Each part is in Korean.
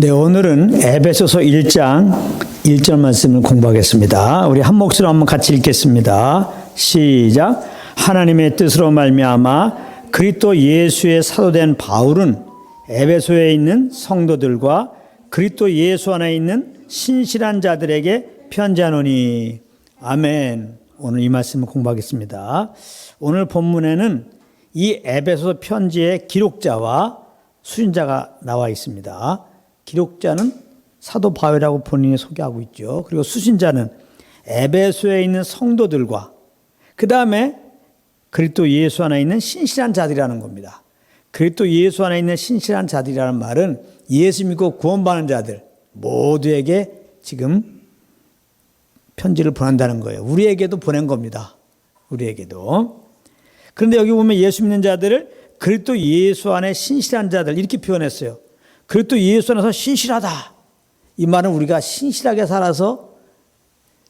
네, 오늘은 에베소서 1장 1절 말씀을 공부하겠습니다. 우리 한 목소리로 한번 같이 읽겠습니다. 시작. 하나님의 뜻으로 말미암아 그리스도 예수의 사도된 바울은 에베소에 있는 성도들과 그리스도 예수 안에 있는 신실한 자들에게 편지하노니. 아멘. 오늘 이 말씀을 공부하겠습니다. 오늘 본문에는 이 에베소 편지의 기록자와 수신자가 나와 있습니다. 기록자는 사도 바울이라고 본인이 소개하고 있죠. 그리고 수신자는 에베소에 있는 성도들과 그 다음에 그리스도 예수 안에 있는 신실한 자들이라는 겁니다. 그리스도 예수 안에 있는 신실한 자들이라는 말은 예수 믿고 구원받는 자들 모두에게 지금 편지를 보낸다는 거예요. 우리에게도 보낸 겁니다. 우리에게도. 그런데 여기 보면 예수 믿는 자들을 그리스도 예수 안에 신실한 자들 이렇게 표현했어요. 그리스도 예수 안에서 신실하다. 이 말은 우리가 신실하게 살아서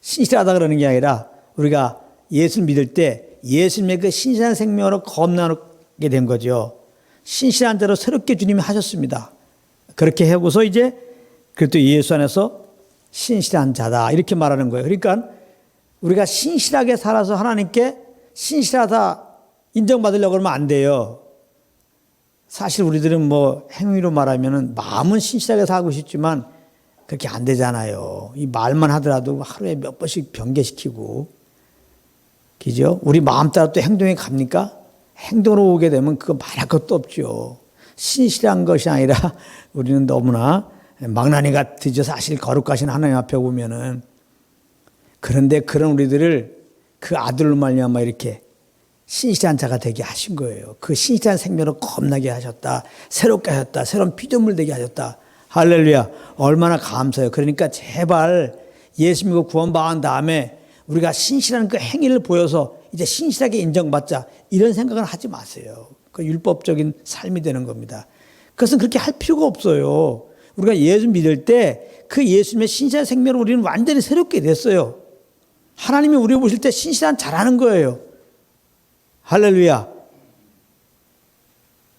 신실하다 그러는 게 아니라 우리가 예수를 믿을 때 예수님의 그 신실한 생명으로 거듭나게 된 거죠. 신실한 자로 새롭게 주님이 하셨습니다. 그렇게 하고서 이제 그리스도 예수 안에서 신실한 자다 이렇게 말하는 거예요. 그러니까 우리가 신실하게 살아서 하나님께 신실하다 인정받으려고 그러면 안 돼요. 사실 우리들은 뭐 행위로 말하면은 마음은 신실하게 살고 싶지만 그렇게 안 되잖아요. 이 말만 하더라도 하루에 몇 번씩 변개시키고, 그죠? 우리 마음 따라 또 행동이 갑니까? 행동으로 오게 되면 그거 말할 것도 없죠. 신실한 것이 아니라 우리는 너무나 망나니 같으죠. 사실 거룩하신 하나님 앞에 오면은. 그런데 그런 우리들을 그 아들로 말미암아 이렇게 신실한 자가 되게 하신 거예요. 그 신실한 생명으로 겁나게 하셨다. 새롭게 하셨다. 새로운 피조물 되게 하셨다. 할렐루야. 얼마나 감사해요. 그러니까 제발 예수 믿고 구원받은 다음에 우리가 신실한 그 행위를 보여서 이제 신실하게 인정받자. 이런 생각은 하지 마세요. 그 율법적인 삶이 되는 겁니다. 그것은 그렇게 할 필요가 없어요. 우리가 예수 믿을 때 그 예수님의 신실한 생명으로 우리는 완전히 새롭게 됐어요. 하나님이 우리 보실 때 신실한 자라는 거예요. 할렐루야.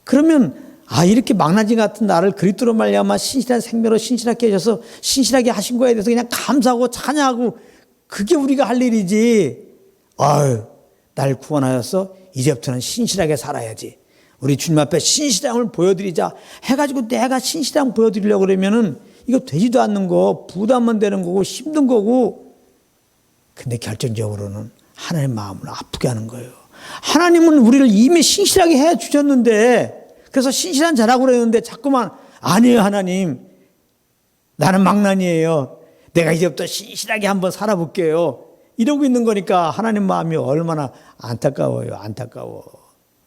그러면 이렇게 망나니 같은 나를 그리스도로 말미암아 신실한 생명으로 신실하게 하셔서 신실하게 하신 거에 대해서 그냥 감사하고 찬양하고 그게 우리가 할 일이지. 날 구원하셔서 이제부터는 신실하게 살아야지. 우리 주님 앞에 신실함을 보여드리자 해가지고 내가 신실함 보여드리려고 그러면은 이거 되지도 않는 거, 부담만 되는 거고 힘든 거고. 근데 결정적으로는 하나님의 마음을 아프게 하는 거예요. 하나님은 우리를 이미 신실하게 해 주셨는데, 그래서 신실한 자라고 그랬는데 자꾸만 아니에요. 하나님 나는 망나니예요. 내가 이제부터 신실하게 한번 살아볼게요. 이러고 있는 거니까 하나님 마음이 얼마나 안타까워요. 안타까워.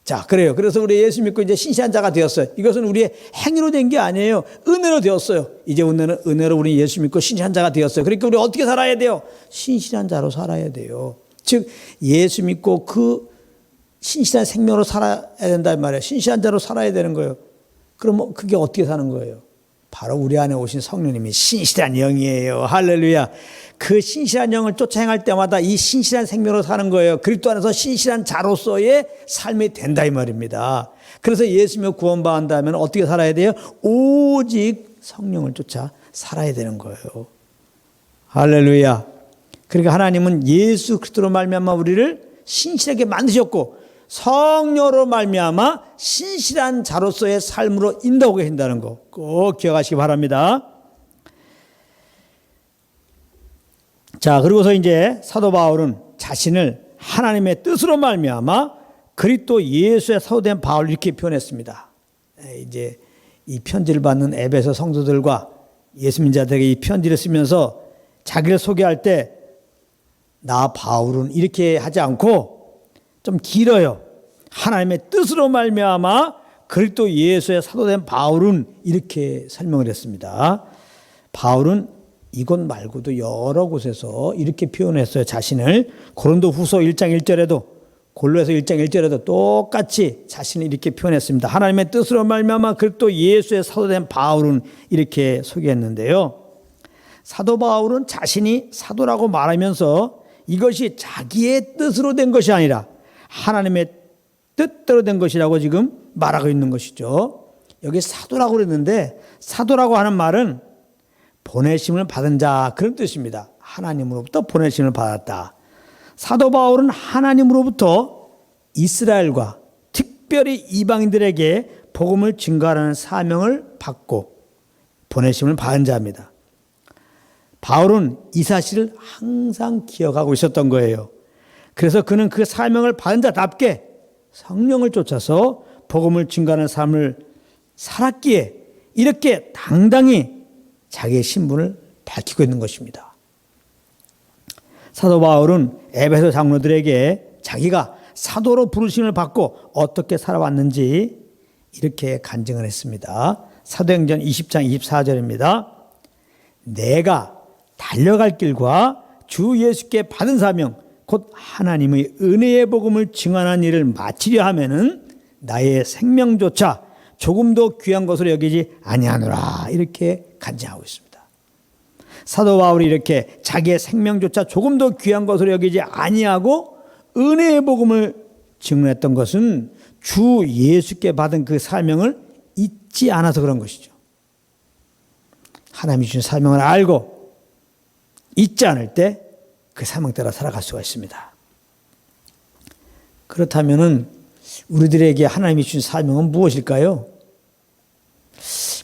자, 그래요. 그래서 우리 예수 믿고 이제 신실한 자가 되었어요. 이것은 우리의 행위로 된 게 아니에요. 은혜로 되었어요. 이제 은혜로 우리 예수 믿고 신실한 자가 되었어요. 그러니까 우리 어떻게 살아야 돼요? 신실한 자로 살아야 돼요. 즉 예수 믿고 그 신실한 생명으로 살아야 된다 말이에요. 신실한 자로 살아야 되는 거예요. 그럼 그게 어떻게 사는 거예요? 바로 우리 안에 오신 성령님이 신실한 영이에요. 할렐루야. 그 신실한 영을 쫓아 행할 때마다 이 신실한 생명으로 사는 거예요. 그리스도 안에서 신실한 자로서의 삶이 된다 이 말입니다. 그래서 예수 믿고 구원받는다면 어떻게 살아야 돼요? 오직 성령을 쫓아 살아야 되는 거예요. 할렐루야. 그러니까 하나님은 예수 그리스도로 말미암아 우리를 신실하게 만드셨고 성령으로 말미암아 신실한 자로서의 삶으로 인도하고 계신다는 거 꼭 기억하시기 바랍니다. 자, 그리고서 이제 사도 바울은 자신을 하나님의 뜻으로 말미암아 그리스도 예수의 사도된 바울 이렇게 표현했습니다. 이제 이 편지를 받는 에베소 성도들과 예수 믿는 자들에게 이 편지를 쓰면서 자기를 소개할 때 나 바울은 이렇게 하지 않고 좀 길어요. 하나님의 뜻으로 말미암아 그리스도 예수의 사도된 바울은 이렇게 설명을 했습니다. 바울은 이곳 말고도 여러 곳에서 이렇게 표현했어요. 자신을 고린도후서 1장 1절에도 골로새서 1장 1절에도 똑같이 자신을 이렇게 표현했습니다. 하나님의 뜻으로 말미암아 그리스도 예수의 사도된 바울은 이렇게 소개했는데요. 사도 바울은 자신이 사도라고 말하면서 이것이 자기의 뜻으로 된 것이 아니라 하나님의 뜻대로 된 것이라고 지금 말하고 있는 것이죠. 여기 사도라고 그랬는데 사도라고 하는 말은 보내심을 받은 자 그런 뜻입니다. 하나님으로부터 보내심을 받았다. 사도 바울은 하나님으로부터 이스라엘과 특별히 이방인들에게 복음을 증거하라는 사명을 받고 보내심을 받은 자입니다. 바울은 이 사실을 항상 기억하고 있었던 거예요. 그래서 그는 그 사명을 받은 자답게 성령을 쫓아서 복음을 증거하는 삶을 살았기에 이렇게 당당히 자기의 신분을 밝히고 있는 것입니다. 사도 바울은 에베소 장로들에게 자기가 사도로 부르심을 받고 어떻게 살아왔는지 이렇게 간증을 했습니다. 사도행전 20장 24절입니다. 내가 달려갈 길과 주 예수께 받은 사명 곧 하나님의 은혜의 복음을 증언하는 일을 마치려 하면은 나의 생명조차 조금도 귀한 것으로 여기지 아니하노라 이렇게 간증하고 있습니다. 사도 바울이 이렇게 자기의 생명조차 조금도 귀한 것으로 여기지 아니하고 은혜의 복음을 증언했던 것은 주 예수께 받은 그 사명을 잊지 않아서 그런 것이죠. 하나님이 주신 사명을 알고 잊지 않을 때 그 사명 따라 살아갈 수가 있습니다. 그렇다면은 우리들에게 하나님이 주신 사명은 무엇일까요?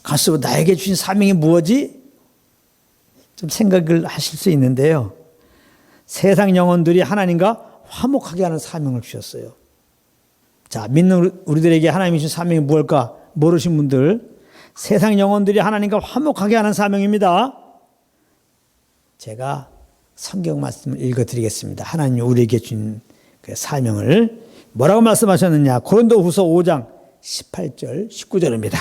가서 나에게 주신 사명이 무엇이? 좀 생각을 하실 수 있는데요. 세상 영혼들이 하나님과 화목하게 하는 사명을 주셨어요. 자, 믿는 우리들에게 하나님이 주신 사명이 무엇일까 모르신 분들, 세상 영혼들이 하나님과 화목하게 하는 사명입니다. 제가 성경 말씀을 읽어드리겠습니다. 하나님이 우리에게 준 그 사명을 뭐라고 말씀하셨느냐? 고린도후서 5장 18절 19절입니다.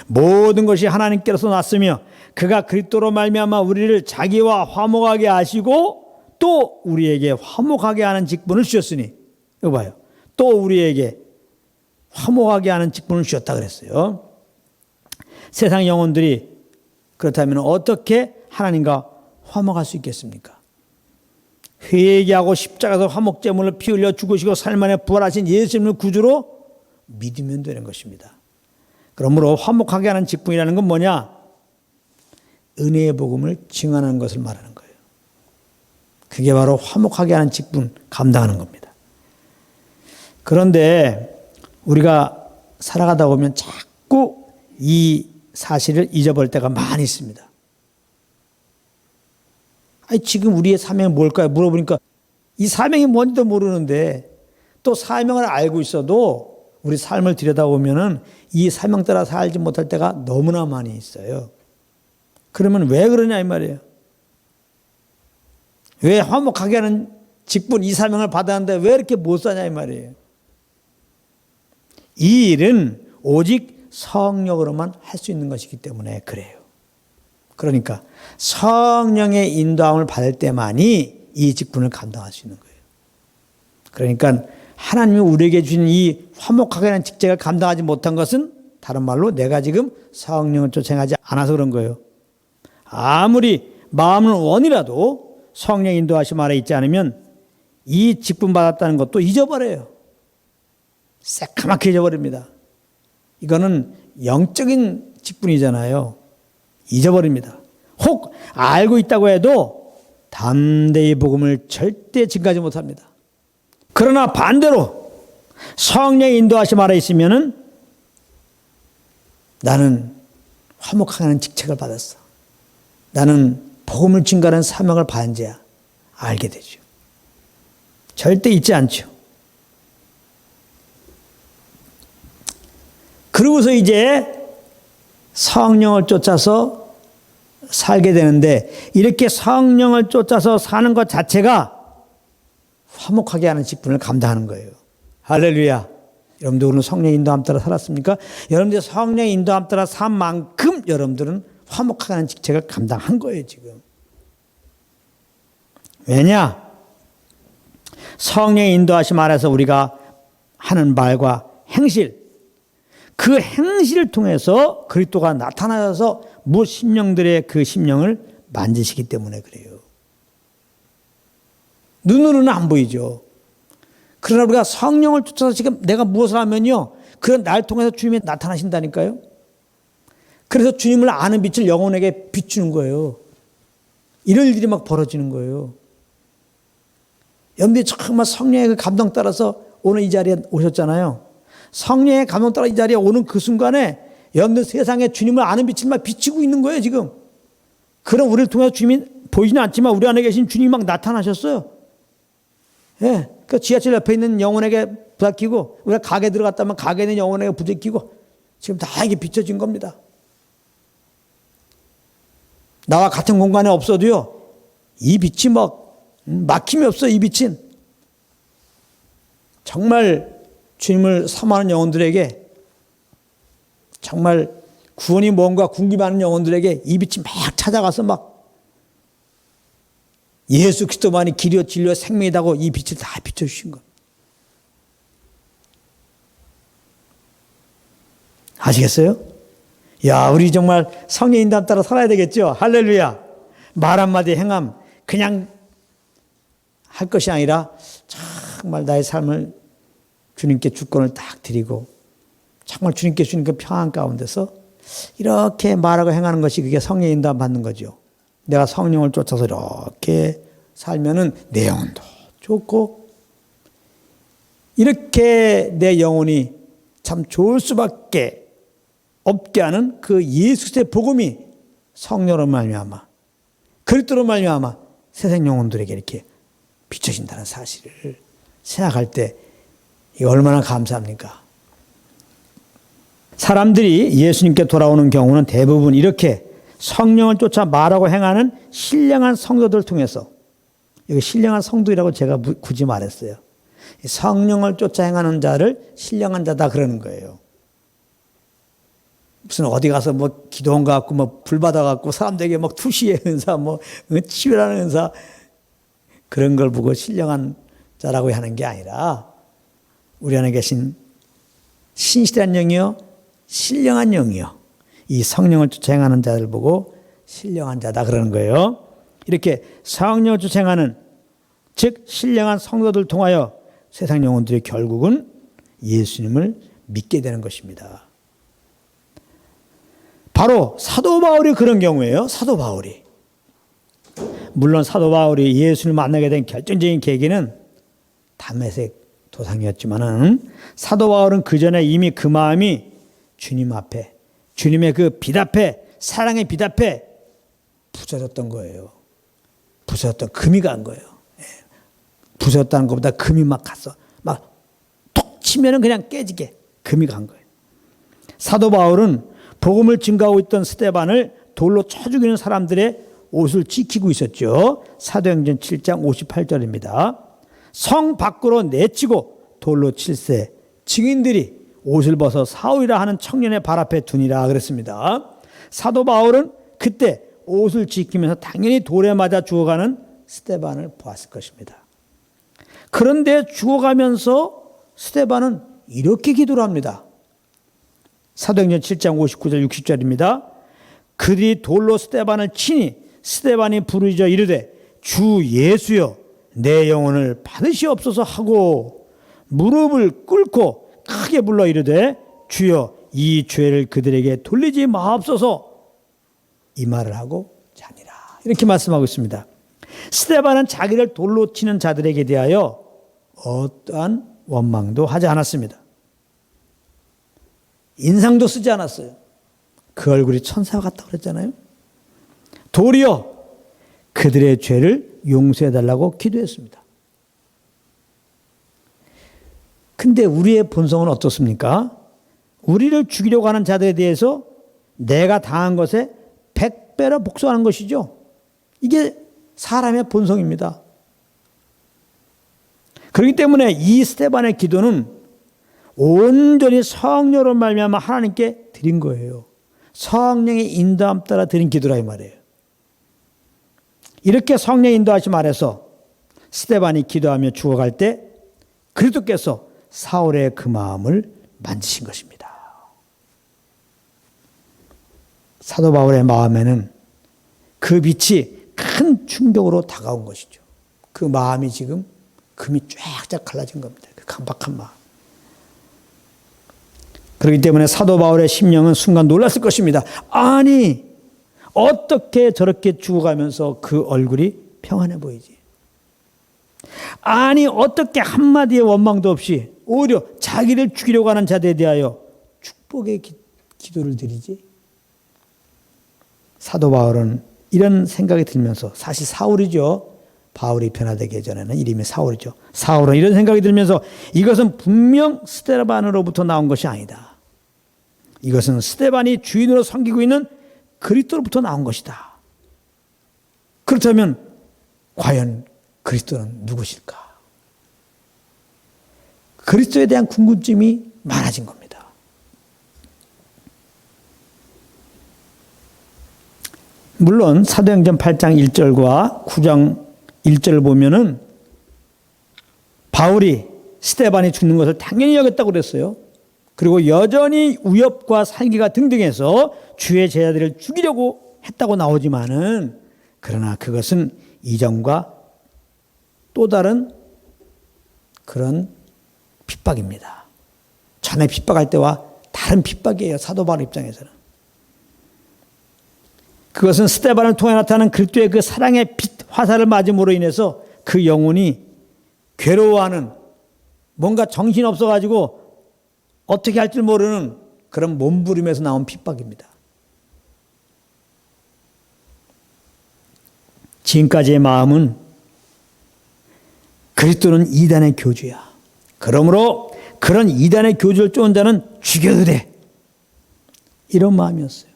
모든 것이 하나님께로서 났으며 그가 그리스도로 말미암아 우리를 자기와 화목하게 하시고 또 우리에게 화목하게 하는 직분을 주셨으니, 이거 봐요. 또 우리에게 화목하게 하는 직분을 주셨다 그랬어요. 세상 영혼들이 그렇다면 어떻게 하나님과 화목할 수 있겠습니까? 회개하고 십자가에서 화목제물을 피 흘려 죽으시고 삶 안에 부활하신 예수님을 구주로 믿으면 되는 것입니다. 그러므로 화목하게 하는 직분이라는 건 뭐냐? 은혜의 복음을 증언하는 것을 말하는 거예요. 그게 바로 화목하게 하는 직분, 감당하는 겁니다. 그런데 우리가 살아가다 보면 자꾸 이 사실을 잊어버릴 때가 많이 있습니다. 아니, 지금 우리의 사명이 뭘까요? 물어보니까 이 사명이 뭔지도 모르는데 또 사명을 알고 있어도 우리 삶을 들여다보면은 이 사명 따라 살지 못할 때가 너무나 많이 있어요. 그러면 왜 그러냐 이 말이에요. 왜 화목하게 하는 직분 이 사명을 받았는데 왜 이렇게 못 사냐 이 말이에요. 이 일은 오직 성령으로만 할 수 있는 것이기 때문에 그래요. 그러니까 성령의 인도함을 받을 때만이 이 직분을 감당할 수 있는 거예요. 그러니까 하나님이 우리에게 주신 이 화목하게 하는 직책을 감당하지 못한 것은 다른 말로 내가 지금 성령을 쫓아가지 않아서 그런 거예요. 아무리 마음은 원이라도 성령 인도하심 아래 있지 않으면 이 직분 받았다는 것도 잊어버려요. 새까맣게 잊어버립니다. 이거는 영적인 직분이잖아요. 잊어버립니다. 혹 알고 있다고 해도 담대히 복음을 절대 증가하지 못합니다. 그러나 반대로 성령의 인도하심 아래 있으면은 나는 화목하게 하는 직책을 받았어. 나는 복음을 증가하는 사명을 받은 자야. 알게 되죠. 절대 잊지 않죠. 그러고서 이제 성령을 쫓아서 살게 되는데 이렇게 성령을 쫓아서 사는 것 자체가 화목하게 하는 직분을 감당하는 거예요. 할렐루야. 여러분들 오늘 성령 인도함 따라 살았습니까? 여러분들 성령 인도함 따라 산 만큼 여러분들은 화목하게 하는 직책을 감당한 거예요 지금. 왜냐? 성령의 인도하심 아래서 우리가 하는 말과 행실, 그 행실을 통해서 그리스도가 나타나셔서 무심령들의 그 심령을 만지시기 때문에 그래요. 눈으로는 안 보이죠. 그러나 우리가 성령을 쫓아서 지금 내가 무엇을 하면요, 그런 날 통해서 주님이 나타나신다니까요. 그래서 주님을 아는 빛을 영혼에게 비추는 거예요. 이런 일들이 막 벌어지는 거예요. 여러분들이 정말 성령의 그 감동 따라서 오늘 이 자리에 오셨잖아요. 성령의 감동 따라 이 자리에 오는 그 순간에 여러분들 세상에 주님을 아는 빛을 막 비치고 있는 거예요, 지금. 그럼 우리를 통해서 주님이 보이지는 않지만 우리 안에 계신 주님이 막 나타나셨어요. 예. 그 지하철 옆에 있는 영혼에게 부닥키고, 우리가 가게 들어갔다면 가게에 있는 영혼에게 부닥키고, 지금 다 이게 비춰진 겁니다. 나와 같은 공간에 없어도요, 이 빛이 막힘이 없어요, 이 빛은. 정말 주님을 사모하는 영혼들에게, 정말 구원이 뭔가 궁금해하는 영혼들에게 이 빛이 막 찾아가서 막 예수 그리스도만이 길이요 진리요 생명이라고 이 빛을 다 비춰주신 것. 아시겠어요? 야, 우리 정말 성령 인도함 따라 살아야 되겠죠? 할렐루야. 말 한마디 행함 그냥 할 것이 아니라 정말 나의 삶을 주님께 주권을 딱 드리고 정말 주님께 주신 그 평안 가운데서 이렇게 말하고 행하는 것이 그게 성령 인도함 받는 거죠. 내가 성령을 쫓아서 이렇게 살면은 내 영혼도 좋고 이렇게 내 영혼이 참 좋을 수밖에 없게 하는 그 예수의 복음이 성령으로 말미암아 그리스도로 말미암아 세상 영혼들에게 이렇게 비춰진다는 사실을 생각할 때 이게 얼마나 감사합니까? 사람들이 예수님께 돌아오는 경우는 대부분 이렇게 성령을 쫓아 말하고 행하는 신령한 성도들을 통해서, 여기 신령한 성도이라고 제가 굳이 말했어요. 성령을 쫓아 행하는 자를 신령한 자다 그러는 거예요. 무슨 어디 가서 뭐 기도원 갖고 뭐 불 받아 갖고 사람들에게 막 투시의 은사, 뭐 치유라는 은사 그런 걸 보고 신령한 자라고 하는 게 아니라 우리 안에 계신 신실한 영이요, 신령한 영이요. 이 성령을 쫓아 행하는 자들 보고 신령한 자다 그러는 거예요. 이렇게 성령을 쫓아 행하는 즉 신령한 성도들 통하여 세상 영혼들이 결국은 예수님을 믿게 되는 것입니다. 바로 사도 바울이 그런 경우예요. 사도 바울이. 물론 사도 바울이 예수를 만나게 된 결정적인 계기는 담메색 도상이었지만은 사도 바울은 그 전에 이미 그 마음이 주님 앞에, 주님의 그 빛 앞에, 사랑의 빛 앞에 부서졌던 거예요. 부서졌던 금이 간 거예요. 부서졌다는 것보다 금이 막 갔어. 막 톡 치면은 그냥 깨지게 금이 간 거예요. 사도 바울은 복음을 증거하고 있던 스데반을 돌로 쳐 죽이는 사람들의 옷을 지키고 있었죠. 사도행전 7장 58절입니다. 성 밖으로 내치고 돌로 칠세 증인들이 옷을 벗어 사울이라 하는 청년의 발 앞에 두니라 그랬습니다. 사도 바울은 그때 옷을 지키면서 당연히 돌에 맞아 죽어가는 스데반을 보았을 것입니다. 그런데 죽어가면서 스데반은 이렇게 기도를 합니다. 사도행전 7장 59절 60절입니다. 그들이 돌로 스데반을 치니 스데반이 부르짖어 이르되 주 예수여 내 영혼을 받으시옵소서 하고 무릎을 꿇고 크게 불러 이르되 주여 이 죄를 그들에게 돌리지 마옵소서 이 말을 하고 자니라. 이렇게 말씀하고 있습니다. 스데반은 자기를 돌로 치는 자들에게 대하여 어떠한 원망도 하지 않았습니다. 인상도 쓰지 않았어요. 그 얼굴이 천사 같다고 그랬잖아요. 도리어 그들의 죄를 용서해달라고 기도했습니다. 근데 우리의 본성은 어떻습니까? 우리를 죽이려고 하는 자들에 대해서 내가 당한 것에 100배로 복수하는 것이죠. 이게 사람의 본성입니다. 그렇기 때문에 이 스데반의 기도는 온전히 성령으로 말미암아 하나님께 드린 거예요. 성령의 인도함 따라 드린 기도라 이 말이에요. 이렇게 성령의 인도하심 아래서 스데반이 기도하며 죽어갈 때 그리스도께서 사울의 그 마음을 만지신 것입니다. 사도 바울의 마음에는 그 빛이 큰 충격으로 다가온 것이죠. 그 마음이 지금 금이 쫙쫙 갈라진 겁니다. 그 강박한 마음. 그렇기 때문에 사도 바울의 심령은 순간 놀랐을 것입니다. 아니, 어떻게 저렇게 죽어가면서 그 얼굴이 평안해 보이지? 아니, 어떻게 한마디의 원망도 없이 오히려 자기를 죽이려고 하는 자들에 대하여 축복의 기도를 드리지? 사도 바울은 이런 생각이 들면서, 사실 사울이죠. 바울이 변화되기 전에는 이름이 사울이죠. 사울은 이런 생각이 들면서 이것은 분명 스데반으로부터 나온 것이 아니다. 이것은 스데반이 주인으로 섬기고 있는 그리스도로부터 나온 것이다. 그렇다면 과연 그리스도는 누구실까? 그리스도에 대한 궁금증이 많아진 겁니다. 물론 사도행전 8장 1절과 9장 1절을 보면은 바울이 스데반이 죽는 것을 당연히 여겼다고 그랬어요. 그리고 여전히 위협과 살기가 등등해서 주의 제자들을 죽이려고 했다고 나오지만은, 그러나 그것은 이전과 또 다른 그런 핍박입니다. 전에 핍박할 때와 다른 핍박이에요. 사도 바울 입장에서는. 그것은 스데반을 통해 나타나는 그리스도의 그 사랑의 빛, 화살을 맞음으로 인해서 그 영혼이 괴로워하는, 뭔가 정신없어가지고 어떻게 할 줄 모르는 그런 몸부림에서 나온 핍박입니다. 지금까지의 마음은 그리스도는 이단의 교주야. 그러므로 그런 이단의 교주를 쫓은 자는 죽여도 돼. 이런 마음이었어요.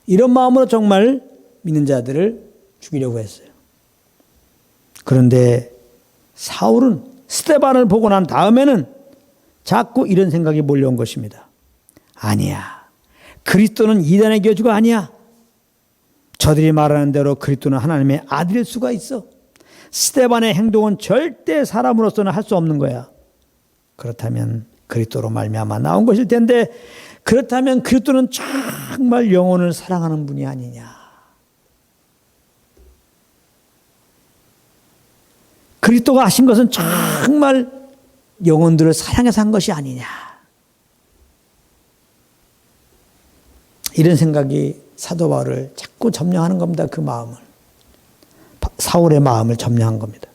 이런 마음으로 정말 믿는 자들을 죽이려고 했어요. 그런데 사울은 스데반을 보고 난 다음에는 자꾸 이런 생각이 몰려온 것입니다. 아니야. 그리스도는 이단의 교주가 아니야. 저들이 말하는 대로 그리스도는 하나님의 아들일 수가 있어. 스데반의 행동은 절대 사람으로서는 할 수 없는 거야. 그렇다면 그리스도로 말미암아 나온 것일 텐데, 그렇다면 그리스도는 정말 영혼을 사랑하는 분이 아니냐. 그리스도가 하신 것은 정말 영혼들을 사랑해서 한 것이 아니냐. 이런 생각이 사도 바울을 자꾸 점령하는 겁니다. 그 마음을. 사울의 마음을 점령한 겁니다.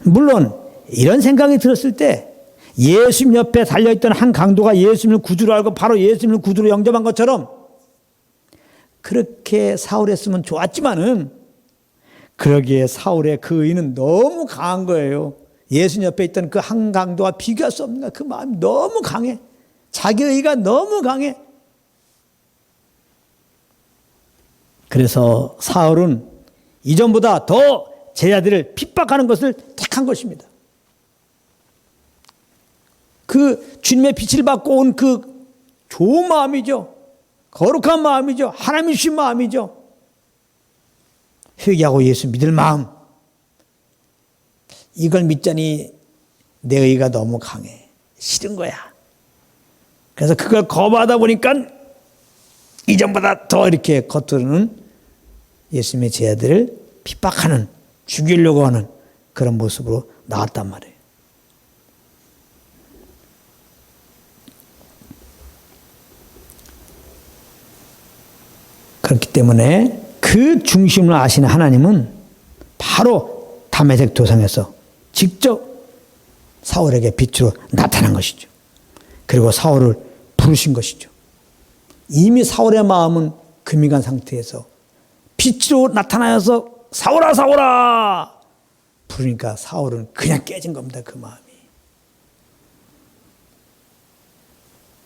물론 이런 생각이 들었을 때 예수님 옆에 달려있던 한 강도가 예수님을 구주로 알고 바로 예수님을 구주로 영접한 것처럼 그렇게 사울했으면 좋았지만은, 그러기에 사울의 그 의는 너무 강한 거예요. 예수님 옆에 있던 그 한 강도와 비교할 수 없는 그 마음이 너무 강해. 자기 의가 너무 강해. 그래서 사울은 이전보다 더 제자들을 핍박하는 것을 택한 것입니다. 그 주님의 빛을 받고 온 그 좋은 마음이죠. 거룩한 마음이죠. 하나님이 주신 마음이죠. 회개하고 예수 믿을 마음. 이걸 믿자니 내 의가 너무 강해. 싫은 거야. 그래서 그걸 거부하다 보니까 이전보다 더 이렇게 겉으로는 예수님의 제자들을 핍박하는, 죽이려고 하는 그런 모습으로 나왔단 말이에요. 그렇기 때문에 그 중심을 아시는 하나님은 바로 다메섹 도상에서 직접 사울에게 빛으로 나타난 것이죠. 그리고 사울을 부르신 것이죠. 이미 사울의 마음은 금이 간 상태에서 빛으로 나타나서 사울아 사울아 부르니까 사울은 그냥 깨진 겁니다. 그 마음이.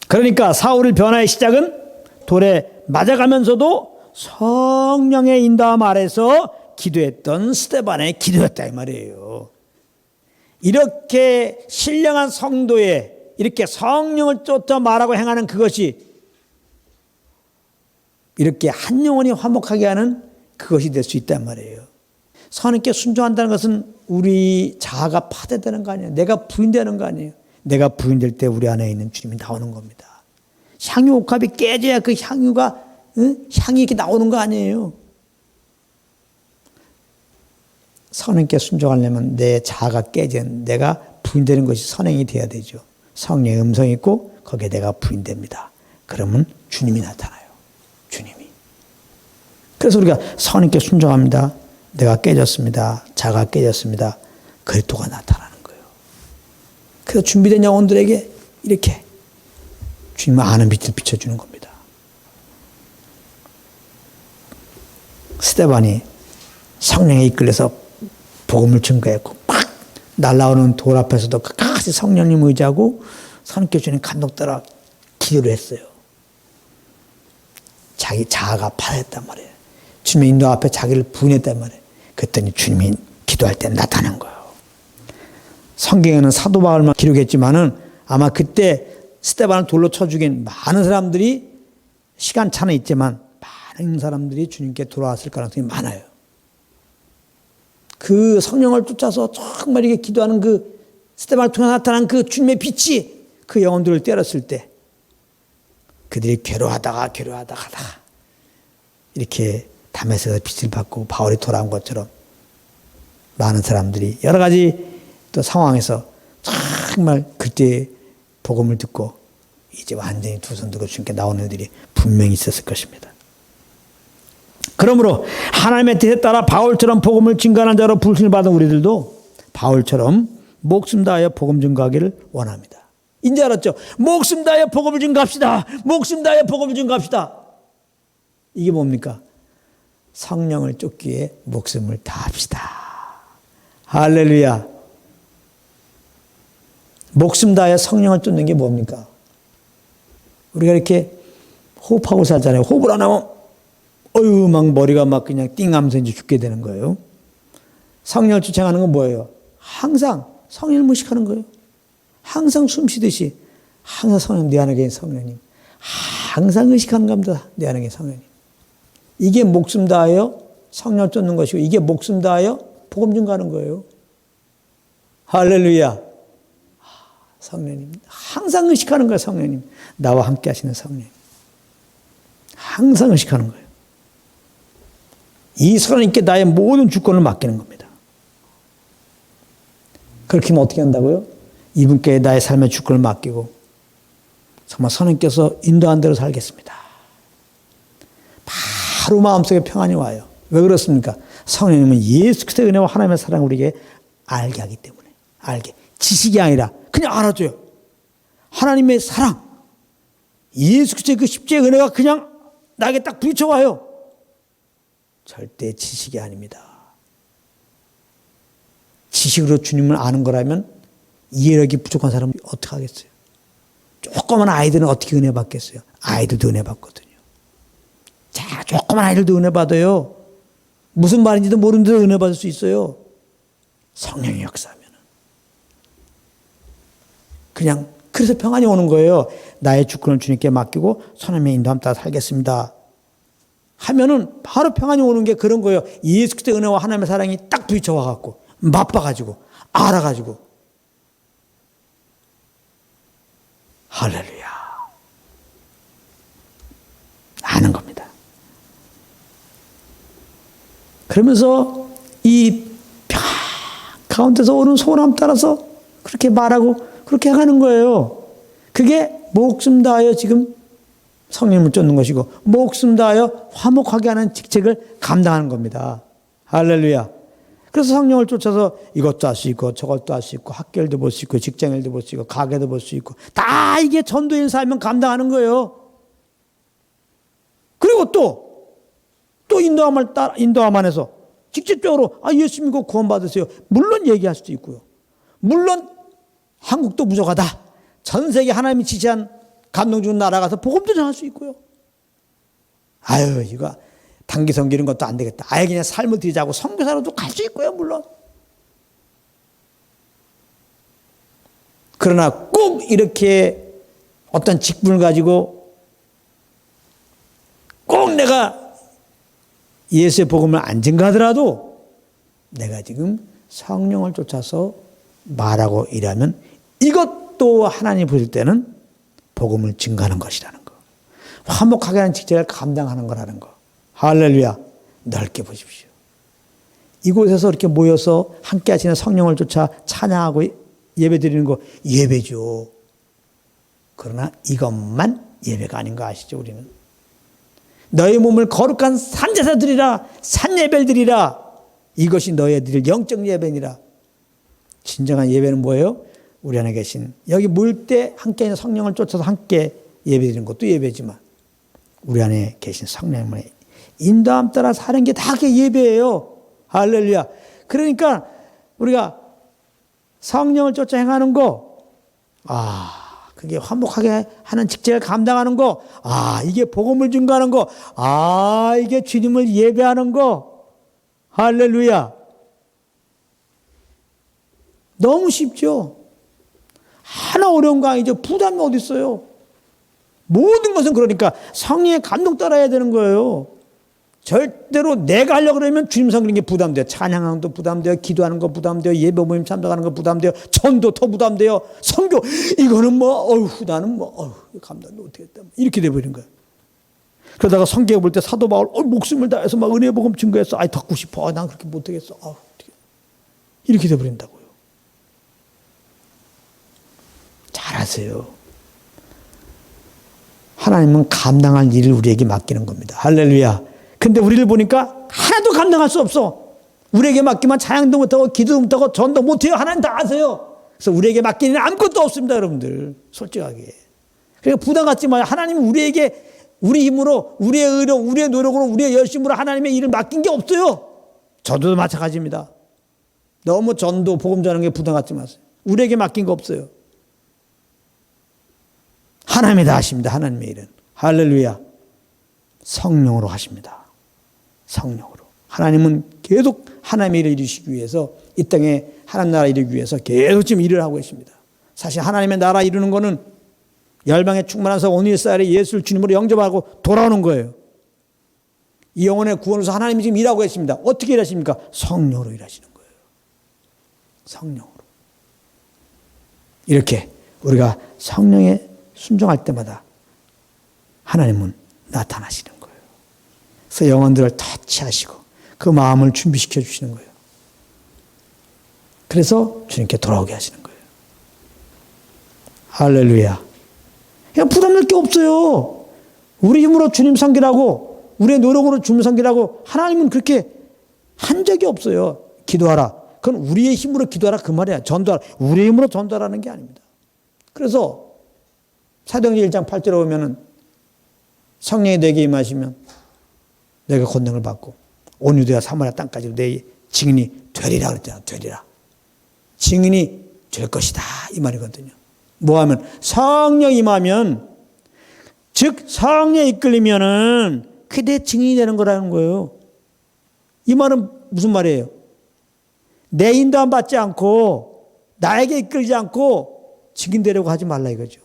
그러니까 사울의 변화의 시작은 돌에 맞아가면서도 성령의 인도함 아래서 기도했던 스데반의 기도였다 이 말이에요. 이렇게 신령한 성도에 이렇게 성령을 쫓아 말하고 행하는 그것이 이렇게 한 영혼이 화목하게 하는 그것이 될 수 있단 말이에요. 선하께 순종한다는 것은 우리 자아가 파괴되는 거 아니에요. 내가 부인되는 거 아니에요. 내가 부인될 때 우리 안에 있는 주님이 나오는 겁니다. 향유 옥합이 깨져야 그 향유가 향이 이렇게 나오는 거 아니에요. 선행께 순종하려면 내 자아가 깨진, 내가 부인되는 것이 선행이 돼야 되죠. 성령의 음성이 있고 거기에 내가 부인됩니다. 그러면 주님이 나타나요. 주님이. 그래서 우리가 성령께 순종합니다. 내가 깨졌습니다. 자가 깨졌습니다. 그리스도가 나타나는 거예요. 그래서 준비된 영혼들에게 이렇게 주님의 아는 빛을 비춰주는 겁니다. 스데반이 성령에 이끌려서 복음을 증거했고 막 날아오는 돌 앞에서도 끝까지 성령님 의지하고 성령께 주님 감동 따라 기도를 했어요. 자기 자아가 파했단 말이에요. 주님의 인도 앞에 자기를 부인했단 말이에요. 그랬더니 주님이 기도할 때 나타난 거예요. 성경에는 사도 바울만 기록했지만은 아마 그때 스데반을 돌로 쳐 죽인 많은 사람들이 시간차는 있지만 많은 사람들이 주님께 돌아왔을 가능성이 많아요. 그 성령을 쫓아서 정말 이렇게 기도하는 그 스데반을 통해 나타난 그 주님의 빛이 그 영혼들을 때렸을 때 그들이 괴로워하다가 이렇게 다메섹에서 빛을 받고 바울이 돌아온 것처럼 많은 사람들이 여러 가지 또 상황에서 정말 그때 복음을 듣고 이제 완전히 두 손 들고 주님께 나오는 애들이 분명히 있었을 것입니다. 그러므로 하나님의 뜻에 따라 바울처럼 복음을 증거하는 자로 부르심을 받은 우리들도 바울처럼 목숨 다하여 복음 증거하기를 원합니다. 이제 알았죠? 목숨 다하여 복음을 증거합시다. 목숨 다하여 복음을 증거합시다. 이게 뭡니까? 성령을 쫓기 위해 목숨을 다합시다. 할렐루야. 목숨 다하여 성령을 쫓는 게 뭡니까? 우리가 이렇게 호흡하고 살잖아요. 호흡을 안 하면 막 머리가 막 그냥 띵하면서 이제 죽게 되는 거예요. 성령을 쫓아가는 건 뭐예요? 항상 성령을 무식하는 거예요. 항상 숨 쉬듯이 항상 성령 내 안에 계신 성령님. 항상 의식하는 겁니다. 내 안에 계신 성령님. 이게 목숨 다하여 성령을 쫓는 것이고 이게 목숨 다하여 복음 증거하는 거예요. 할렐루야. 성령님. 항상 의식하는 거예요. 성령님. 나와 함께 하시는 성령님. 항상 의식하는 거예요. 이 성령님께 나의 모든 주권을 맡기는 겁니다. 그렇게 하면 어떻게 한다고요? 이분께 나의 삶의 주권을 맡기고 정말 성령님께서 인도한 대로 살겠습니다. 바로 마음속에 평안이 와요. 왜 그렇습니까? 성령님은 예수 그리스도의 은혜와 하나님의 사랑을 우리에게 알게 하기 때문에. 알게. 지식이 아니라 그냥 알아줘요. 하나님의 사랑, 예수 그리스도의 그 십자의 은혜가 그냥 나에게 딱 부딪혀와요. 절대 지식이 아닙니다. 지식으로 주님을 아는 거라면 이해력이 부족한 사람은 어떻게 하겠어요? 조그만 아이들은 어떻게 은혜 받겠어요? 아이들도 은혜 받거든요. 자, 조그만 아이들도 은혜 받아요. 무슨 말인지도 모르는데도 은혜 받을 수 있어요. 성령의 역사하면. 그냥 그래서 평안이 오는 거예요. 나의 주권을 주님께 맡기고 선함의 인도함 따라 살겠습니다. 하면은 바로 평안이 오는 게 그런 거예요. 예수 그리스도의 은혜와 하나님의 사랑이 딱 부딪혀 와갖고 맛봐가지고 알아가지고 할렐루야 아는 겁니다. 그러면서 이 가운데서 오는 소원함 따라서 그렇게 말하고 그렇게 하는 거예요. 그게 목숨 다하여 지금 성령을 쫓는 것이고 목숨 다하여 화목하게 하는 직책을 감당하는 겁니다. 할렐루야. 그래서 성령을 쫓아서 이것도 할 수 있고 저것도 할 수 있고 학교일도 볼 수 있고 직장일도 볼 수 있고 가게도 볼 수 있고 다 이게 전도인 삶은 감당하는 거예요. 그리고 또 인도함 안에서 직접적으로 예수 믿고 구원받으세요. 물론 얘기할 수도 있고요. 물론 한국도 부족하다. 전 세계 하나님이 지시한 감동 주는 나라 가서 복음도 전할 수 있고요. 이거 단기 섬기는 것도 안 되겠다. 그냥 삶을 드리자고 선교사로도 갈 수 있고요. 물론. 그러나 꼭 이렇게 어떤 직분을 가지고 꼭 내가 예수의 복음을 안 증거하더라도 내가 지금 성령을 쫓아서 말하고 일하면 이것도 하나님 보실 때는 복음을 증거하는 것이라는 거. 화목하게 하는 직책을 감당하는 거라는 거. 할렐루야. 넓게 보십시오. 이곳에서 이렇게 모여서 함께 하시는 성령을 쫓아 찬양하고 예배 드리는 거 예배죠. 그러나 이것만 예배가 아닌 거 아시죠, 우리는? 너희 몸을 거룩한 산제사 드리라, 산예배를 드리라. 이것이 너희 드릴 영적 예배니라. 진정한 예배는 뭐예요? 우리 안에 계신, 여기 모일 때 함께 있는 성령을 쫓아서 함께 예배드리는 것도 예배지만 우리 안에 계신 성령의 인도함 따라 사는 게 다 그게 예배예요. 할렐루야. 그러니까 우리가 성령을 쫓아 행하는 거, 그게 화목하게 하는 직책을 감당하는 거, 이게 복음을 증거하는 거, 이게 주님을 예배하는 거. 할렐루야. 너무 쉽죠? 하나 어려운 거 아니죠? 부담이 어디 있어요? 모든 것은 그러니까 성령의 감동 따라야 되는 거예요. 절대로 내가 하려고 그러면 주님 섬기는 게 부담돼요. 찬양하는 것도 부담돼요. 기도하는 거 부담돼요. 예배 모임 참석하는 거 부담돼요. 전도 더 부담돼요. 선교 이거는 나는 감당 못하겠다. 이렇게 돼버리는 거예요. 그러다가 성경에 볼 때 사도 바울 목숨을 다해서 막 은혜 복음 증거했어. 듣고 싶어. 난 그렇게 못하겠어. 이렇게 돼버린다고요. 잘하세요. 하나님은 감당할 일을 우리에게 맡기는 겁니다. 할렐루야. 근데 우리를 보니까 하나도 감당할 수 없어. 우리에게 맡기면 찬양도 못하고 기도도 못하고 전도 못해요. 하나님 다 아세요. 그래서 우리에게 맡기는 일은 아무것도 없습니다, 여러분들. 솔직하게. 그러니까 부담 갖지 마요. 하나님은 우리에게 우리 힘으로, 우리의 의로, 우리의 노력으로, 우리의 열심으로 하나님의 일을 맡긴 게 없어요. 저도 마찬가지입니다. 너무 전도, 복음 전하는 게 부담 갖지 마세요. 우리에게 맡긴 거 없어요. 하나님이 다 하십니다. 하나님의 일은. 할렐루야. 성령으로 하십니다. 성령으로. 하나님은 계속 하나님의 일을 이루시기 위해서 이 땅에 하나님 나라 이루기 위해서 계속 지금 일을 하고 계십니다. 사실 하나님의 나라 이루는 거는 열방에 충만해서 온 이스라엘의 예수를 주님으로 영접하고 돌아오는 거예요. 이 영혼의 구원으로서 하나님이 지금 일하고 계십니다. 어떻게 일하십니까? 성령으로 일하시는 거예요. 성령으로. 이렇게 우리가 성령에 순종할 때마다 하나님은 나타나시는 거예요. 그래서 영혼들을 터치하시고 그 마음을 준비시켜 주시는 거예요. 그래서 주님께 돌아오게 하시는 거예요. 할렐루야. 그냥 부담 낼 게 없어요. 우리 힘으로 주님 섬기라고, 우리의 노력으로 주님 섬기라고 하나님은 그렇게 한 적이 없어요. 기도하라. 그건 우리의 힘으로 기도하라 그 말이야. 전도하라. 우리의 힘으로 전도하라는 게 아닙니다. 그래서 사도행전 1장 8절에 보면은 성령이 내게 임하시면 내가 권능을 받고 온 유대와 사마리아 땅까지 내 증인이 되리라 그랬잖아. 되리라. 증인이 될 것이다. 이 말이거든요. 뭐하면 성령이 임하면, 즉 성령에 이끌리면은 그게 내 증인이 되는 거라는 거예요. 이 말은 무슨 말이에요? 내 인도함 받지 않고 나에게 이끌지 않고 증인 되려고 하지 말라 이거죠.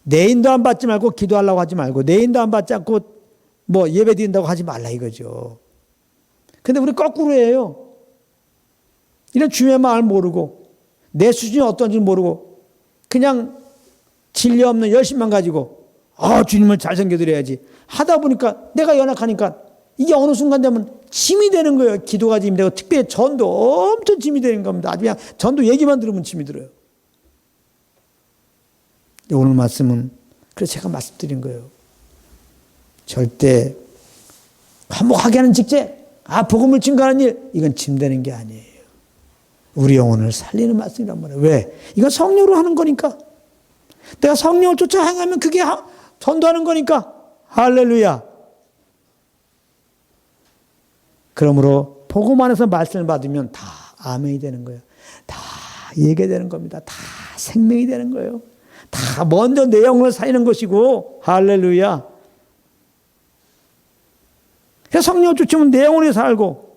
내 인도함 받지 말고 기도하려고 하지 말고 내 인도함 받지 않고 예배 드린다고 하지 말라 이거죠. 근데 우리 거꾸로 해요. 이런 주의 마음을 모르고 내 수준이 어떤지 모르고 그냥 진리 없는 열심만 가지고 주님을 잘 섬겨드려야지 하다 보니까 내가 연약하니까 이게 어느 순간 되면 짐이 되는 거예요. 기도가 짐이 되고 특별히 전도 엄청 짐이 되는 겁니다. 아주 그냥 전도 얘기만 들으면 짐이 들어요. 오늘 말씀은 그래서 제가 말씀드린 거예요. 절대 화목하게 하는 직책, 복음을 증거하는 일, 이건 짐되는 게 아니에요. 우리 영혼을 살리는 말씀이란 말이에요. 왜? 이건 성령으로 하는 거니까. 내가 성령을 쫓아 행하면 그게 전도하는 거니까. 할렐루야. 그러므로 복음 안에서 말씀을 받으면 다 아멘이 되는 거예요. 다 예배되는 겁니다. 다 생명이 되는 거예요. 다 먼저 내 영혼을 살리는 것이고, 할렐루야. 그래서 성령을 쫓으면 내 영혼이 살고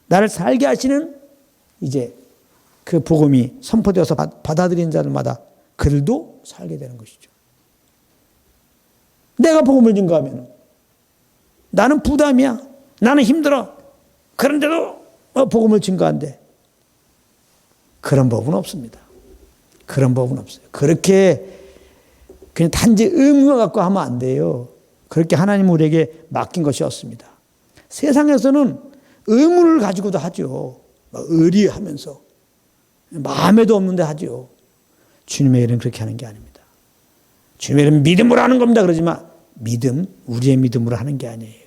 나를 살게 하시는 이제 그 복음이 선포되어서 받아들이는 자들마다 그들도 살게 되는 것이죠. 내가 복음을 증거하면 나는 부담이야. 나는 힘들어. 그런데도 복음을 증거한대. 그런 법은 없습니다. 그런 법은 없어요. 그렇게 그냥 단지 의무만 갖고 하면 안 돼요. 그렇게 하나님 우리에게 맡긴 것이 없습니다. 세상에서는 의무를 가지고도 하죠. 의리하면서 마음에도 없는데 하죠. 주님의 일은 그렇게 하는 게 아닙니다. 주님의 일은 믿음으로 하는 겁니다. 그러지만 믿음, 우리의 믿음으로 하는 게 아니에요.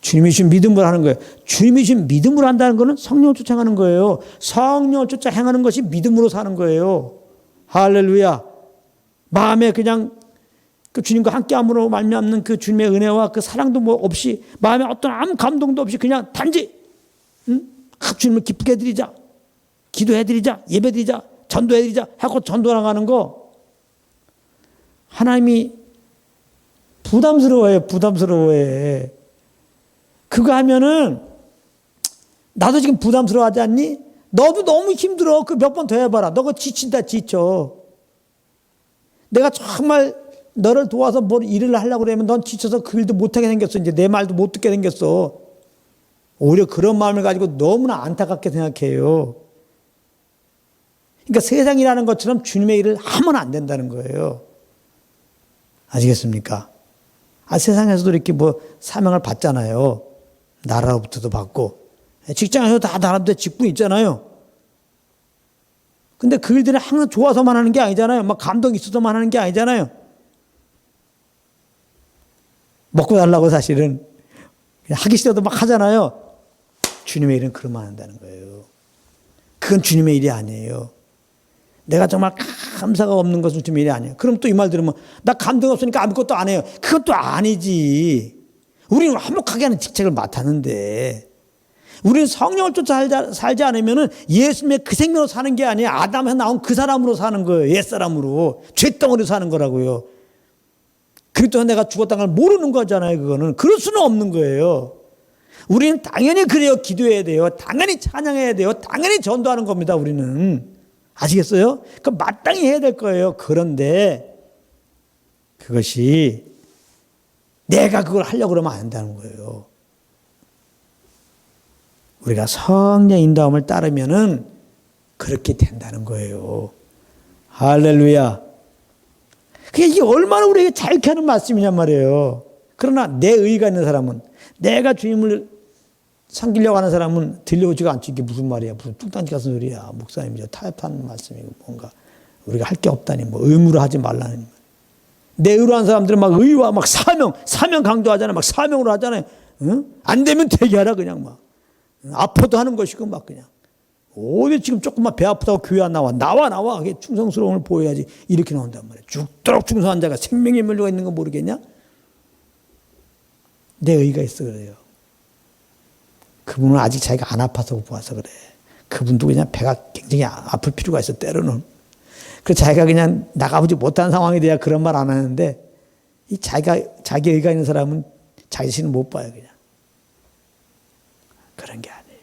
주님이 주신 믿음으로 하는 거예요. 주님이 주신 믿음으로 한다는 것은 성령을 쫓아 행하는 거예요. 성령을 쫓아 행하는 것이 믿음으로 사는 거예요. 할렐루야. 마음에 그냥 그 주님과 함께함으로 말미암는 그 주님의 은혜와 그 사랑도 뭐 없이 마음에 어떤 아무 감동도 없이 그냥 단지 주님을 기쁘게 해드리자, 기도해드리자, 예배드리자, 전도해드리자 하고 전도 나가는 거 하나님이 부담스러워해. 그거 하면은 나도 지금 부담스러워하지 않니? 너도 너무 힘들어. 그 몇 번 더 해봐라. 너가 지친다 지쳐. 내가 정말 너를 도와서 뭘 일을 하려고 그러면 넌 지쳐서 그 일도 못하게 생겼어. 이제 내 말도 못 듣게 생겼어. 오히려 그런 마음을 가지고 너무나 안타깝게 생각해요. 그러니까 세상이라는 것처럼 주님의 일을 하면 안 된다는 거예요. 아시겠습니까? 세상에서도 이렇게 뭐 사명을 받잖아요. 나라로부터도 받고. 직장에서 다 나라부터 직분 있잖아요. 근데 그 일들은 항상 좋아서만 하는 게 아니잖아요. 막 감동이 있어서만 하는 게 아니잖아요. 먹고 달라고 사실은 하기 싫어도 막 하잖아요. 주님의 일은 그러면 안 한다는 거예요. 그건 주님의 일이 아니에요. 내가 정말 감사가 없는 것은 주님의 일이 아니에요. 그럼 또 이 말 들으면 나 감동 없으니까 아무것도 안 해요. 그것도 아니지. 우리는 화목하게 하는 직책을 맡았는데 우리는 성령을 쫓아 살지 않으면 예수님의 그 생명으로 사는 게 아니에요. 아담에서 나온 그 사람으로 사는 거예요. 옛사람으로. 죄덩어리로 사는 거라고요. 그리스도가 내가 죽었다는 걸 모르는 거잖아요. 그거는. 그럴 수는 없는 거예요. 우리는 당연히 그래요. 기도해야 돼요. 당연히 찬양해야 돼요. 당연히 전도하는 겁니다. 우리는. 아시겠어요? 그 마땅히 해야 될 거예요. 그런데 그것이 내가 그걸 하려고 그러면 안 된다는 거예요. 우리가 성령 인도함을 따르면은 그렇게 된다는 거예요. 할렐루야. 이게 얼마나 우리에게 자유케 하는 말씀이냔 말이에요. 그러나 내 의가 있는 사람은, 내가 주님을 섬기려고 하는 사람은 들려오지가 않지. 이게 무슨 말이야. 무슨 뚱딴지 같은 소리야. 목사님이 타협하는 말씀이고 뭔가 우리가 할 게 없다니 뭐 의무로 하지 말라는. 내 의로 한 사람들은 막 의와 막 사명 강조하잖아요. 막 사명으로 하잖아요. 응? 안 되면 되게 하라 그냥 막. 아파도 하는 것이고 막 그냥. 어디 지금 조금만 배 아프다고 교회 안 나와. 나와. 충성스러움을 보여야지. 이렇게 나온단 말이야. 죽도록 충성한 자가 생명의 멸류가 있는 거 모르겠냐? 내 의가 있어 그래요. 그분은 아직 자기가 안 아파서 보아서 그래. 그분도 그냥 배가 굉장히 아플 필요가 있어 때로는. 그래서 자기가 그냥 나가보지 못한 상황에 대해 그런 말 안 하는데 자기 의가 있는 사람은 자기 자신을 못 봐요 그냥. 그런 게 아니에요.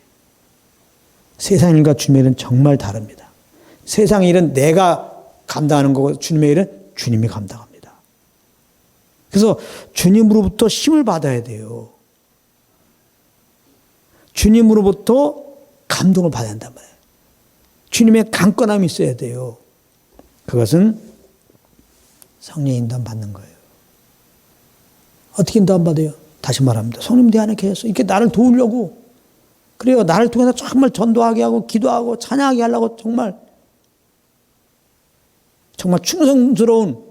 세상 일과 주님의 일은 정말 다릅니다. 세상 일은 내가 감당하는 거고 주님의 일은 주님이 감당합니다. 그래서 주님으로부터 힘을 받아야 돼요. 주님으로부터 감동을 받아야 한단 말이에요. 주님의 강건함이 있어야 돼요. 그것은 성령 인도함 받는 거예요. 어떻게 인도함 받아요? 다시 말합니다. 성령 내 안에 계셔서 이렇게 나를 도우려고 그래요. 나를 통해서 정말 전도하게 하고 기도하고 찬양하게 하려고 정말 충성스러운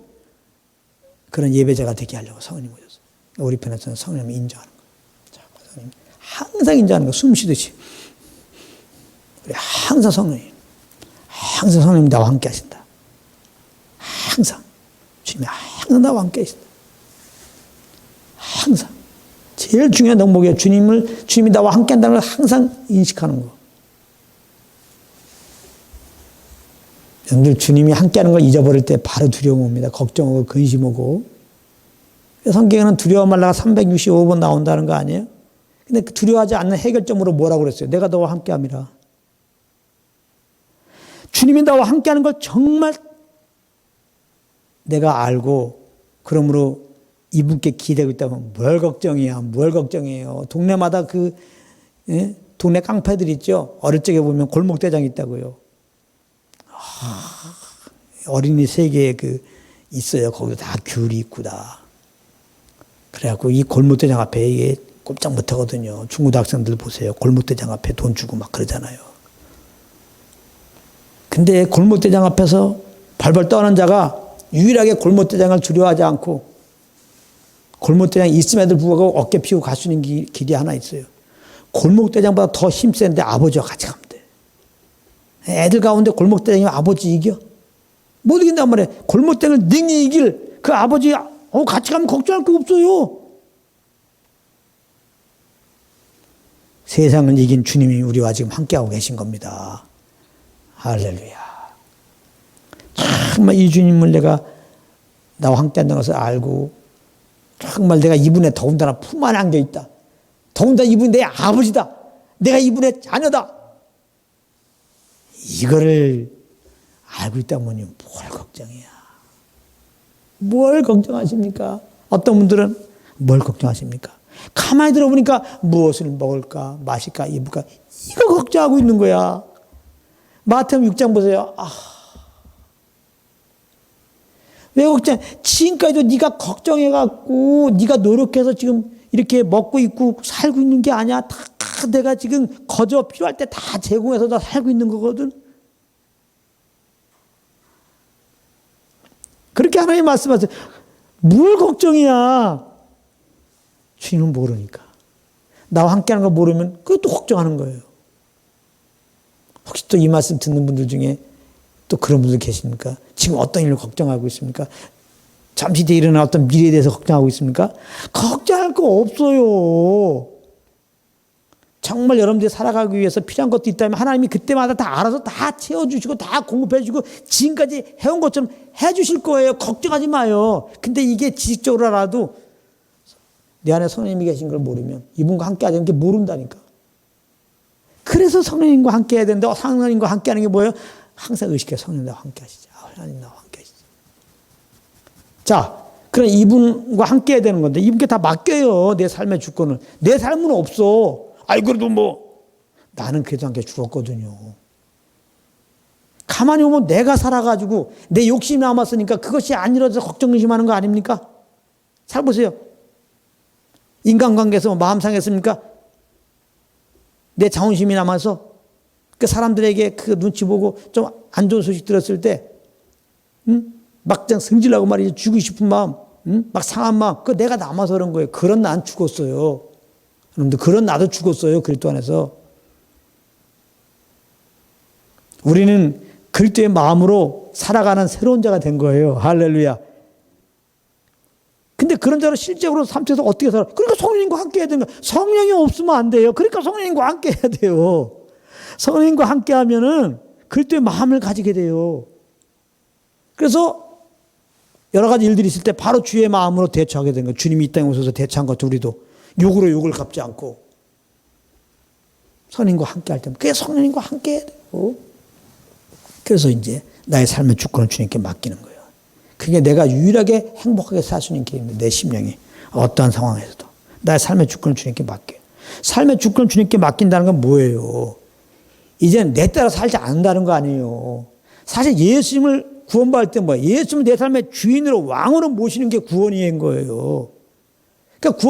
그런 예배자가 되게 하려고 성령님 오셨어요. 우리 편에서는 성령님이 인정하는 거예요. 성령님 항상 인정하는 거예요. 숨 쉬듯이. 우리 항상 성령님 나와 함께 하신다. 항상 주님이 항상 나와 함께 하신다. 항상. 제일 중요한 덕목이에요. 주님이 나와 함께 한다는 걸 항상 인식하는 거. 여러분들 주님이 함께 하는 걸 잊어버릴 때 바로 두려움 옵니다. 걱정하고 근심하고. 성경에는 두려워 말라가 365번 나온다는 거 아니에요? 근데 두려워하지 않는 해결점으로 뭐라고 그랬어요? 내가 너와 함께 함이라. 주님이 나와 함께 하는 걸 정말 내가 알고 그러므로 이분께 기대고 있다면 뭘 걱정이에요. 동네마다 동네 깡패들 있죠. 어릴 적에 보면 골목대장 있다고요. 어린이 세계에 있어요. 거기도 다 귤이 있고 다. 그래갖고 이 골목대장 앞에 이게 꼼짝 못 하거든요. 중고등학생들 보세요. 골목대장 앞에 돈 주고 막 그러잖아요. 근데 골목대장 앞에서 벌벌 떠는 자가 유일하게 골목대장을 두려워하지 않고 골목대장이 있음에도 불구하고 어깨 피고 갈 수 있는 길이 하나 있어요. 골목대장보다 더 힘센데 아버지와 같이 가면 돼. 애들 가운데 골목대장이면 아버지 이겨? 못 이긴단 말이에요. 골목대장을 능히 이길 그 아버지 같이 가면 걱정할 게 없어요. 세상을 이긴 주님이 우리와 지금 함께하고 계신 겁니다. 할렐루야. 정말 이 주님을 내가 나와 함께한다는 것을 알고 정말 내가 이분의 더군다나 품 안에 안겨 있다. 더군다나 이분이 내 아버지다. 내가 이분의 자녀다. 이거를 알고 있다 보니 뭘 걱정이야. 뭘 걱정하십니까? 어떤 분들은 뭘 걱정하십니까? 가만히 들어보니까 무엇을 먹을까, 마실까, 입을까 이거 걱정하고 있는 거야. 마태복음 6장 보세요. 왜 걱정? 지금까지도 네가 걱정해갖고 네가 노력해서 지금 이렇게 먹고 있고 살고 있는 게 아니야. 다 내가 지금 거저 필요할 때 다 제공해서 다 살고 있는 거거든. 그렇게 하나님 말씀하세요. 뭘 걱정이야. 주님은 모르니까. 나와 함께하는 거 모르면 그것도 걱정하는 거예요. 혹시 또 이 말씀 듣는 분들 중에 또 그런 분들 계십니까? 지금 어떤 일을 걱정하고 있습니까? 잠시 뒤에 일어날 어떤 미래에 대해서 걱정하고 있습니까? 걱정할 거 없어요. 정말 여러분들이 살아가기 위해서 필요한 것도 있다면 하나님이 그때마다 다 알아서 다 채워주시고 다 공급해주고 지금까지 해온 것처럼 해주실 거예요. 걱정하지 마요. 근데 이게 지식적으로 알아도 내 안에 성령님이 계신 걸 모르면 이분과 함께 하자는 게 모른다니까. 그래서 성령님과 함께 해야 되는데 성령님과 함께 하는 게 뭐예요? 항상 의식해. 성령님 나와 함께 하시죠. 하나님 나와 함께 하시죠. 자, 그럼 이분과 함께 해야 되는 건데 이분께 다 맡겨요. 내 삶의 주권을. 내 삶은 없어. 아이 그래도 뭐 나는 그래도 함께 죽었거든요. 가만히 보면 내가 살아가지고 내 욕심이 남았으니까 그것이 안 이루어져서 걱정 의심하는 거 아닙니까? 잘 보세요. 인간관계에서 마음 상했습니까? 내 자존심이 남아서 그 사람들에게 그 눈치 보고 좀 안 좋은 소식 들었을 때 막장 승질나고 말이지 죽이고 싶은 마음 막 상한 마음 그거 내가 남아서 그런 거예요. 그런 난 죽었어요. 여러분들 그런 나도 죽었어요. 그리스도 안에서. 우리는 그리스도의 마음으로 살아가는 새로운 자가 된 거예요. 할렐루야. 근데 그런 자로 실제로 삶에서 어떻게 살아? 그러니까 성령님과 함께 해야 되는 거예요. 성령이 없으면 안 돼요. 그러니까 성령님과 함께 해야 돼요. 성령님과 함께 하면은 그리스도의 마음을 가지게 돼요. 그래서 여러 가지 일들이 있을 때 바로 주의 마음으로 대처하게 되는 거예요. 주님이 이 땅에 오셔서 대처한 것도 우리도 욕으로 욕을 갚지 않고 성령님과 함께 할 때 그게 성령님과 함께 해야 돼요. 그래서 이제 나의 삶의 주권을 주님께 맡기는 거예요. 그게 내가 유일하게 행복하게 살 수 있는 길입니다. 내 심령이 어떠한 상황에서도 나의 삶의 주권을 주님께 맡겨요. 삶의 주권을 주님께 맡긴다는 건 뭐예요? 이제는 내 따라 살지 않는다는 거 아니에요. 사실 예수님을 구원받을 때 뭐예요? 예수님을 내 삶의 주인으로 왕으로 모시는 게 구원인 거예요. 그러니까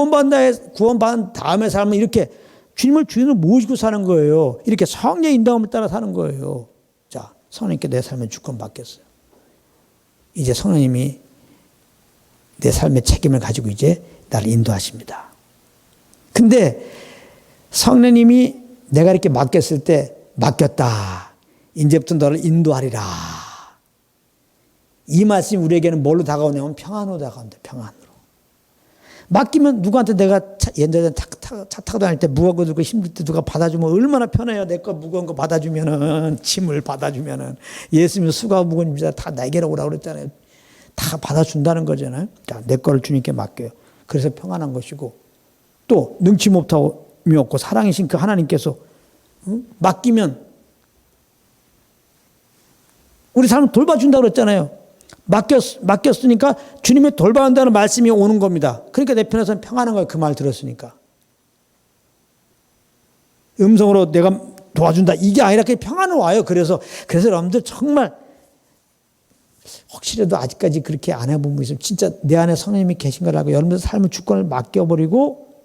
구원받은 다음에 삶은 이렇게 주님을 주인으로 모시고 사는 거예요. 이렇게 성령의 인도함을 따라 사는 거예요. 자, 성령님께 내 삶의 주권 맡겼어요. 이제 성령님이 내 삶의 책임을 가지고 이제 나를 인도하십니다. 근데 성령님이 내가 이렇게 맡겼을 때 맡겼다. 이제부터 너를 인도하리라. 이 말씀이 우리에게는 뭘로 다가오냐면 평안으로 다가온다. 평안으로. 맡기면 누구한테 내가 옛날에 차 타고 다닐 때 무거운 거 들고 힘들 때 누가 받아주면 얼마나 편해요. 내 거 무거운 거 받아주면은 짐을 받아주면은 예수님 수가 무거운 짐 다 내게로 오라고 그랬잖아요. 다 받아준다는 거잖아요. 자, 내 거를 주님께 맡겨요. 그래서 평안한 것이고 또 능치 못함이 없고 사랑이신 그 하나님께서 맡기면 우리 삶을 돌봐준다고 그랬잖아요. 맡겼으니까 주님의 돌봐준다는 말씀이 오는 겁니다. 그러니까 내 편에서는 평안한 거예요. 그 말 들었으니까. 음성으로 내가 도와준다. 이게 아니라 그냥 평안으로 와요. 그래서 여러분들 정말 혹시라도 아직까지 그렇게 안 해본 분 있으면 진짜 내 안에 성령님이 계신 걸 알고 여러분들 삶의 주권을 맡겨버리고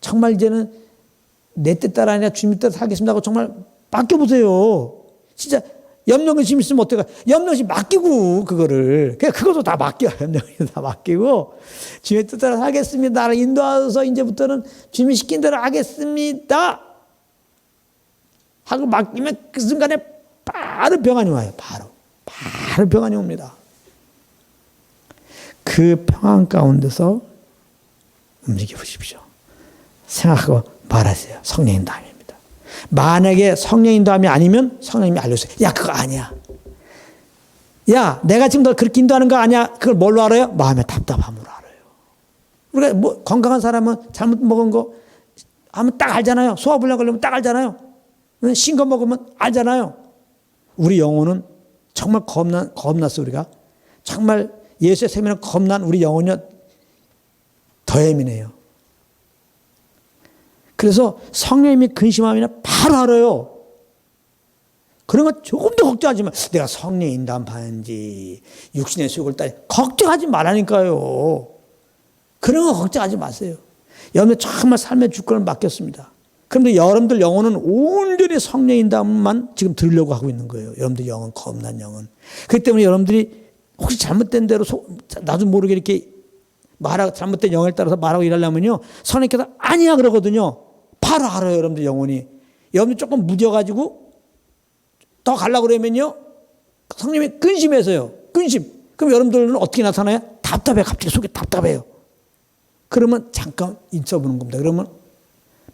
정말 이제는 내 뜻 따라 아니라 주님 뜻 살겠습니다 하고 정말 맡겨보세요. 진짜 염려 근심 있으면 어떡해? 염려 근심 맡기고 그거를 그냥 그것도 다 맡겨. 염려 근심 다 맡기고 주님의 뜻대로 하겠습니다. 나를 인도하셔서 이제부터는 주님이 시킨 대로 하겠습니다. 하고 맡기면 그 순간에 바로 평안이 와요. 바로 평안이 옵니다. 그 평안 가운데서 움직여 보십시오. 생각하고 말하세요. 성령 인도함입니다. 만약에 성령 인도함이 아니면 성령님이 알려주세요. 야, 그거 아니야. 야, 내가 지금 너 그렇게 인도하는 거 아니야. 그걸 뭘로 알아요? 마음의 답답함으로 알아요. 우리가 뭐 건강한 사람은 잘못 먹은 거 하면 딱 알잖아요. 소화불량 걸리면 딱 알잖아요. 신 거 먹으면 알잖아요. 우리 영혼은 정말 겁났어. 우리가 정말 예수의 생명은 겁난 우리 영혼이 더 예민해요. 그래서 성령님이 근심하면 바로 알아요. 그런 거 조금도 걱정하지 마. 내가 성령 인도함 받는지 육신의 수욕을 따리 걱정하지 말라니까요. 그런 거 걱정하지 마세요. 여러분들 정말 삶의 주권을 맡겼습니다. 그런데 여러분들 영혼은 온전히 성령 인도함만 지금 들으려고 하고 있는 거예요. 여러분들 영혼, 겁난 영혼. 그렇기 때문에 여러분들이 혹시 잘못된 대로 나도 모르게 이렇게 잘못된 영혼에 따라서 말하고 일하려면요. 성령께서 아니야 그러거든요. 바로 알아요. 여러분들 영혼이. 여러분들 조금 무뎌가지고 더 가려고 그러면요. 성령이 근심해서요. 근심. 그럼 여러분들은 어떻게 나타나요? 답답해. 갑자기 속이 답답해요. 그러면 잠깐 있어보는 겁니다. 그러면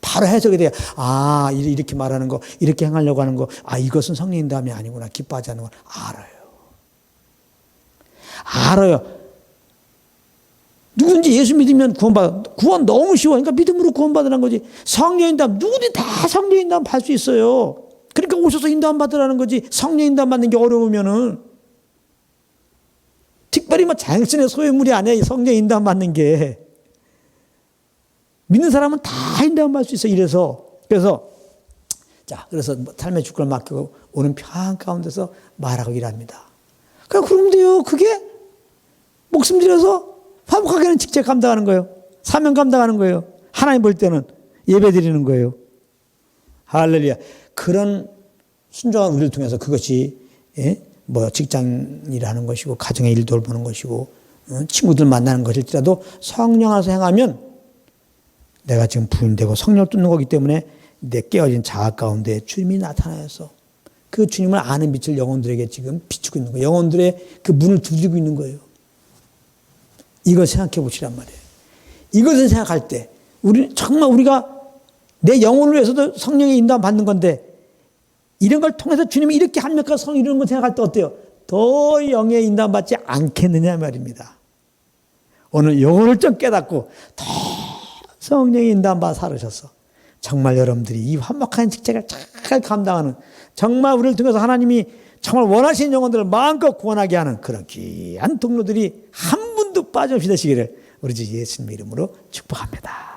바로 해석이 돼요. 아, 이렇게 말하는 거, 이렇게 행하려고 하는 거, 아, 이것은 성령 인도함이 아니구나. 기뻐하지 않는 건 알아요. 누군지 예수 믿으면 구원 너무 쉬워. 그러니까 믿음으로 구원받으라는 거지. 성령 인도함, 누구든지 다 성령 인도함 받을 수 있어요. 그러니까 오셔서 인도함 받으라는 거지. 성령 인도함 받는 게 어려우면은. 특별히 뭐 자연스러운 소유물이 아니야. 성령 인도함 받는 게. 믿는 사람은 다 인도함 받을 수 있어. 그래서 삶의 주권을 맡기고 오는 평안 가운데서 말하고 일합니다. 그러면 돼요. 그게 목숨 들여서 화목하게는 직접 감당하는 거예요. 사명 감당하는 거예요. 하나님 볼 때는 예배 드리는 거예요. 할렐루야. 그런 순종한 우리를 통해서 그것이 뭐 직장 일하는 것이고 가정의 일 돌보는 것이고 친구들 만나는 것일지라도 성령 안에서 행하면 내가 지금 부인되고 성령을 뚫는 거기 때문에 내 깨어진 자아 가운데 주님이 나타나서 그 주님을 아는 빛을 영혼들에게 지금 비추고 있는 거예요. 영혼들의 그 문을 두드리고 있는 거예요. 이걸 생각해 보시란 말이에요. 이것을 생각할 때 정말 우리가 내 영혼을 위해서도 성령의 인도함 받는 건데 이런 걸 통해서 주님이 이렇게 합력과 성령 이런 걸 생각할 때 어때요? 더 영의 인도함 받지 않겠느냐 말입니다. 오늘 요거를 좀 깨닫고 더 성령의 인도함 받아 살으셔서 정말 여러분들이 이 화목한 직책을 잘 감당하는 정말 우리를 통해서 하나님이 정말 원하시는 영혼들을 마음껏 구원하게 하는 그런 귀한 동료들이 한 분도 빠짐없이 되시기를 우리 주 예수님의 이름으로 축복합니다.